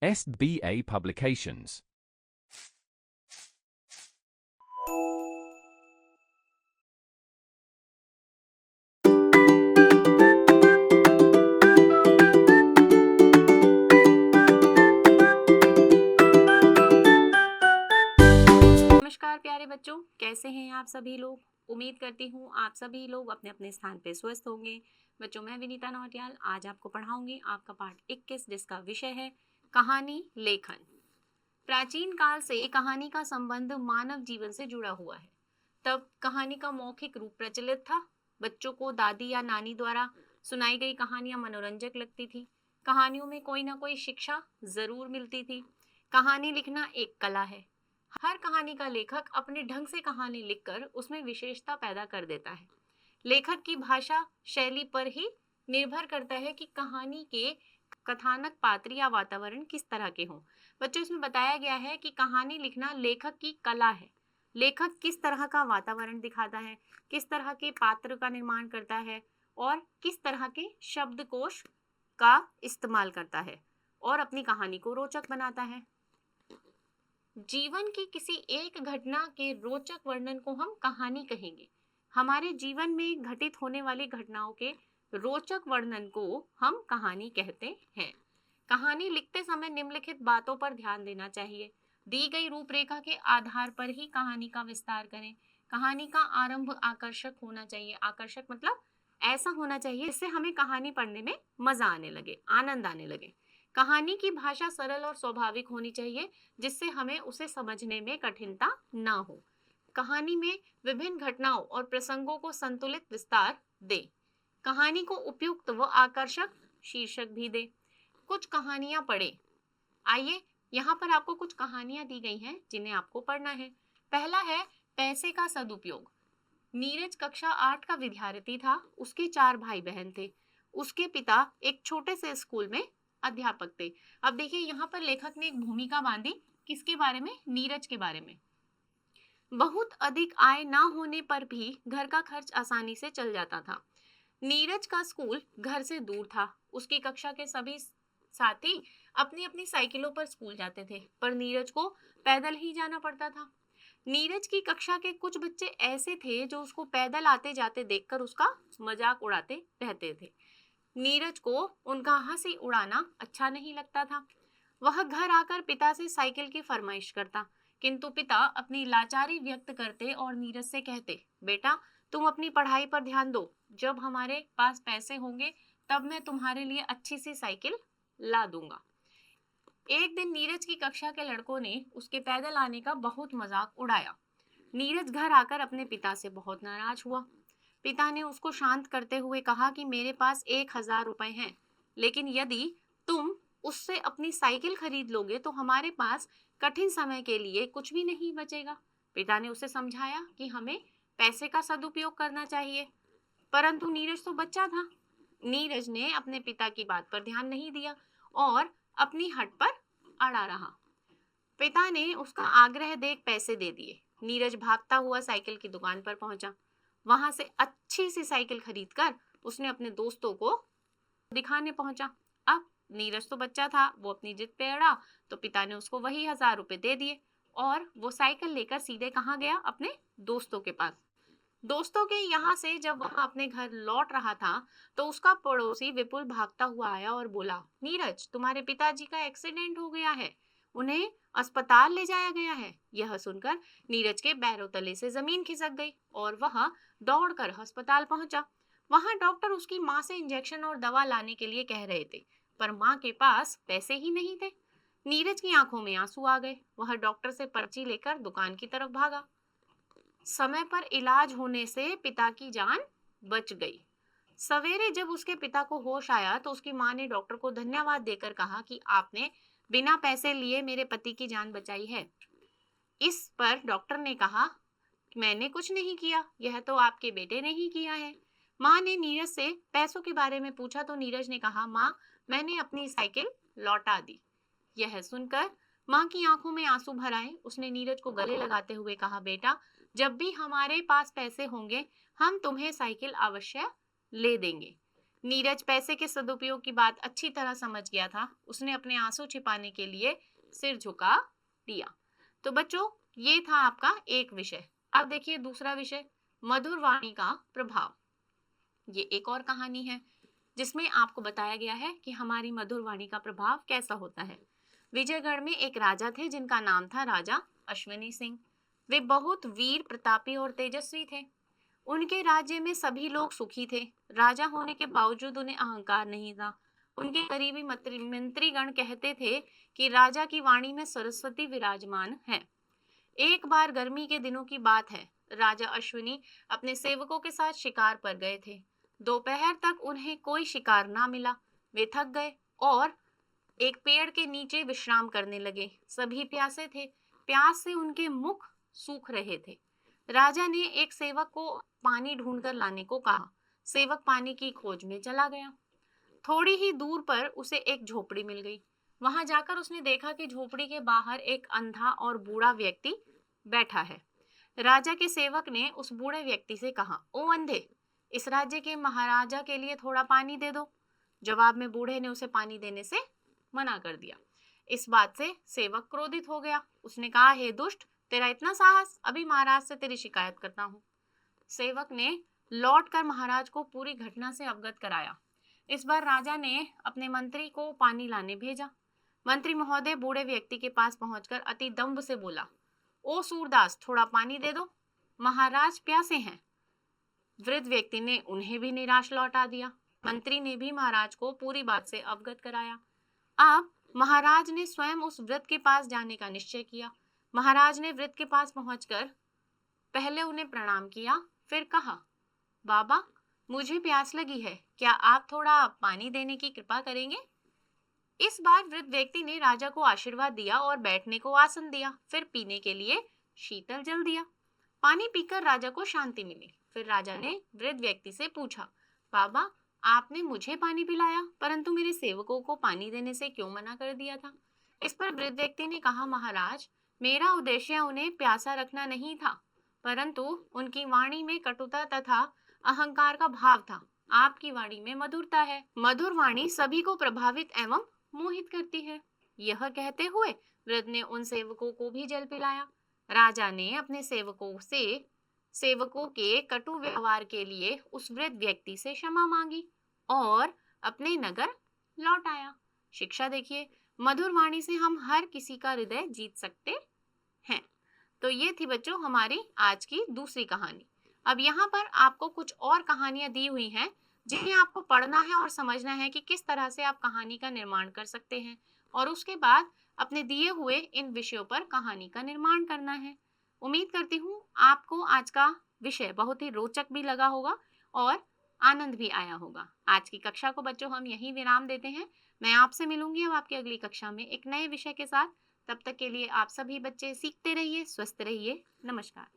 SBA Publications. नमस्कार प्यारे बच्चों, कैसे हैं आप सभी लोग। उम्मीद करती हूँ आप सभी लोग अपने अपने स्थान पे स्वस्थ होंगे। बच्चों, मैं विनीता नौटियाल आज आपको पढ़ाऊंगी आपका पाठ 21 जिसका विषय है कहानी लेखन। प्राचीन काल से कहानी का संबंध मानव जीवन से जुड़ा हुआ है। तब कहानी का मौखिक रूप प्रचलित था। बच्चों को दादी या नानी द्वारा सुनाई गई कहानियां मनोरंजक लगती थी। कहानियों में कोई ना कोई शिक्षा जरूर मिलती थी। कहानी लिखना एक कला है। हर कहानी का लेखक अपने ढंग से कहानी लिखकर उसमें विशेषता पैदा कर देता है। लेखक की भाषा शैली पर ही निर्भर करता है कि कहानी के कथानक पात्र या वातावरण किस तरह के हों। बच्चों, इसमें बताया गया है कि कहानी लिखना लेखक की कला है। लेखक किस तरह का वातावरण दिखाता है, किस तरह के पात्र का निर्माण करता है और किस तरह के शब्दकोश का इस्तेमाल करता है और अपनी कहानी को रोचक बनाता है। जीवन की किसी एक घटना के रोचक वर्णन को हम कहानी कहेंगे। हमारे जीवन में घटित होने वाली घटनाओं के रोचक वर्णन को हम कहानी कहते हैं। कहानी लिखते समय निम्नलिखित बातों पर ध्यान देना चाहिए। दी गई रूपरेखा के आधार पर ही कहानी का विस्तार करें। कहानी का आरंभ आकर्षक होना चाहिए। आकर्षक मतलब ऐसा होना चाहिए जिससे हमें कहानी पढ़ने में मजा आने लगे, आनंद आने लगे। कहानी की भाषा सरल और स्वाभाविक होनी चाहिए जिससे हमें उसे समझने में कठिनता ना हो। कहानी में विभिन्न घटनाओं और प्रसंगों को संतुलित विस्तार दे। कहानी को उपयुक्त व आकर्षक शीर्षक भी दे। कुछ कहानियां पढ़ें। आइए, यहाँ पर आपको कुछ कहानियां दी गई हैं जिन्हें आपको पढ़ना है। पहला है पैसे का सदुपयोग। नीरज कक्षा 8 का विद्यार्थी था। उसके 4 भाई बहन थे। उसके पिता एक छोटे से स्कूल में अध्यापक थे। अब देखिए, यहाँ पर लेखक ने एक भूमिका बांधी। किसके बारे में? नीरज के बारे में। बहुत अधिक आय ना होने पर भी घर का खर्च आसानी से चल जाता था। नीरज का स्कूल घर से दूर था। उसकी कक्षा के सभी साथी अपनी अपनी साइकिलों पर स्कूल जाते थे, पर नीरज को पैदल ही जाना पड़ता था। नीरज की कक्षा के कुछ बच्चे ऐसे थे जो उसको पैदल आते जाते देखकर उसका मजाक उड़ाते रहते थे। नीरज को उनका हंसी उड़ाना अच्छा नहीं लगता था। वह घर आकर पिता से साइकिल की फरमाइश करता, किंतु पिता अपनी लाचारी व्यक्त करते और नीरज से कहते, बेटा तुम अपनी पढ़ाई पर ध्यान दो, जब हमारे पास पैसे होंगे तब मैं तुम्हारे लिए अच्छी सी साइकिल ला दूंगा। एक दिन नीरज की कक्षा के लड़कों ने उसके पैदल आने का बहुत मजाक उड़ाया। नीरज घर आकर अपने पिता से बहुत नाराज हुआ। पिता ने उसको शांत करते हुए कहा कि मेरे पास 1,000 रुपए हैं, लेकिन यदि तुम उससे अपनी साइकिल खरीद लोगे तो हमारे पास कठिन समय के लिए कुछ भी नहीं बचेगा। पिता ने उसे समझाया कि हमें पैसे का सदुपयोग करना चाहिए, परंतु नीरज तो बच्चा था। नीरज ने अपने पिता की बात पर ध्यान नहीं दिया और अपनी हट पर अड़ा रहा। पिता ने उसका आग्रह देख पैसे दे दिए। नीरज भागता हुआ साइकिल की दुकान पर पहुंचा। वहां से अच्छी सी साइकिल खरीदकर उसने अपने दोस्तों को दिखाने पहुंचा। अब नीरज तो बच्चा था, वो अपनी जिद पे अड़ा, तो पिता ने उसको वही 1,000 रुपए दे दिए और वो साइकिल लेकर सीधे कहाँ गया? अपने दोस्तों के पास। दोस्तों के यहाँ से जब वह अपने घर लौट रहा था तो उसका पड़ोसी विपुल भागता हुआ आया और बोला, नीरज तुम्हारे पिताजी का एक्सीडेंट हो गया है, उन्हें अस्पताल ले जाया गया है। यह सुनकर नीरज के पैरों तले से जमीन खिसक गई और वह दौड़कर अस्पताल पहुंचा। वहां डॉक्टर उसकी माँ से इंजेक्शन और दवा लाने के लिए कह रहे थे, पर माँ के पास पैसे ही नहीं थे। नीरज की आंखों में आंसू आ गए। वह डॉक्टर से पर्ची लेकर दुकान की तरफ भागा। समय पर इलाज होने से पिता की जान बच गई। सवेरे जब उसके पिता को होश आया तो उसकी माँ ने डॉक्टर को धन्यवाद देकर कहा कि आपने बिना पैसे लिए मेरे पति की जान बचाई है। इस पर डॉक्टर ने कहा, मैंने कुछ नहीं किया, यह तो आपके बेटे ने ही किया है। माँ ने नीरज से पैसों के बारे में पूछा तो नीरज ने कहा, माँ मैंने अपनी साइकिल लौटा दी। यह सुनकर माँ की आंखों में आंसू भर आए। उसने नीरज को गले लगाते हुए कहा, बेटा जब भी हमारे पास पैसे होंगे हम तुम्हें साइकिल अवश्य ले देंगे। नीरज पैसे के सदुपयोग की बात अच्छी तरह समझ गया था। उसने अपने आंसू छिपाने के लिए सिर झुका दिया। तो बच्चों, ये था आपका एक विषय। अब देखिए दूसरा विषय, मधुर वाणी का प्रभाव। ये एक और कहानी है जिसमें आपको बताया गया है कि हमारी मधुर वाणी का प्रभाव कैसा होता है। विजयगढ़ में एक राजा थे जिनका नाम था राजा अश्विनी सिंह। वे बहुत वीर प्रतापी और तेजस्वी थे। उनके राज्य में सभी लोग सुखी थे। राजा होने के बावजूद उन्हें अहंकार नहीं था। उनके करीबी मंत्रीगण कहते थे कि राजा की वाणी में सरस्वती विराजमान है। एक बार गर्मी के दिनों की बात है। राजा अश्विनी अपने सेवकों के साथ शिकार पर गए थे। दोपहर तक उन्हें कोई शिकार ना मिला। वे थक गए और एक पेड़ के नीचे विश्राम करने लगे। सभी प्यासे थे। प्यास से उनके मुख सूख रहे थे। राजा ने एक सेवक को पानी ढूंढकर लाने को कहा। सेवक पानी की खोज में चला गया। थोड़ी ही दूर पर उसे एक झोपड़ी मिल गई। वहां जाकर उसने देखा कि झोपड़ी के बाहर एक अंधा और बूढ़ा व्यक्ति बैठा है। राजा के सेवक ने उस बूढ़े व्यक्ति से कहा, ओ अंधे, इस राज्य के महाराजा के लिए थोड़ा पानी दे दो। जवाब में बूढ़े ने उसे पानी देने से मना कर दिया। इस बात से सेवक क्रोधित हो गया। उसने कहा, हे दुष्ट, तेरा इतना साहस, अभी महाराज से तेरी शिकायत करता हूँ। सेवक ने लौटकर महाराज को पूरी घटना से अवगत कराया। इस बार राजा ने अपने मंत्री को पानी लाने भेजा। मंत्री महोदय बूढ़े व्यक्ति के पास पहुंचकर अति दंभ से बोला, ओ सूरदास, थोड़ा पानी दे दो, महाराज प्यासे हैं। वृद्ध व्यक्ति ने उन्हें भी निराश लौटा दिया। मंत्री ने भी महाराज को पूरी बात से अवगत कराया। अब महाराज ने स्वयं उस वृद्ध के पास जाने का निश्चय किया। महाराज ने वृद्ध के पास पहुंचकर पहले उन्हें प्रणाम किया, फिर कहा, बाबा, मुझे प्यास लगी है, क्या आप थोड़ा पानी देने की कृपा करेंगे? इस बार वृद्ध व्यक्ति ने राजा को आशीर्वाद दिया और बैठने को आसन दिया, फिर पीने के लिए शीतल जल दिया। पानी पीकर राजा को शांति मिली। फिर राजा ने वृद्ध व्यक्ति से पूछा, बाबा, आपने मुझे पानी पिलाया परंतु मेरे सेवकों को पानी देने से क्यों मना कर दिया था? इस पर वृद्ध व्यक्ति ने कहा, महाराज, मेरा उद्देश्य उन्हें प्यासा रखना नहीं था, परंतु उनकी वाणी में कटुता तथा अहंकार का भाव था। आपकी वाणी में मधुरता है। मधुर वाणी सभी को प्रभावित एवं मोहित करती है। यह कहते हुए वृद्ध ने उन सेवकों को भी जल पिलाया। राजा ने अपने सेवकों के कटु व्यवहार के लिए उस वृद्ध व्यक्ति से क्षमा मांगी और अपने नगर लौट आया। शिक्षा देखिए, मधुर वाणी से हम हर किसी का हृदय जीत सकते हैं। तो ये थी बच्चों हमारी आज की दूसरी कहानी। अब यहाँ पर आपको कुछ और कहानियां दी हुई हैं जिन्हें आपको पढ़ना है और समझना है कि किस तरह से आप कहानी का निर्माण कर सकते हैं और उसके बाद अपने दिए हुए इन विषयों पर कहानी का निर्माण करना है। उम्मीद करती हूँ आपको आज का विषय बहुत ही रोचक भी लगा होगा और आनंद भी आया होगा। आज की कक्षा को बच्चों हम यहीं विराम देते हैं। मैं आपसे मिलूंगी अब आपकी अगली कक्षा में एक नए विषय के साथ। तब तक के लिए आप सभी बच्चे सीखते रहिए, स्वस्थ रहिए। नमस्कार।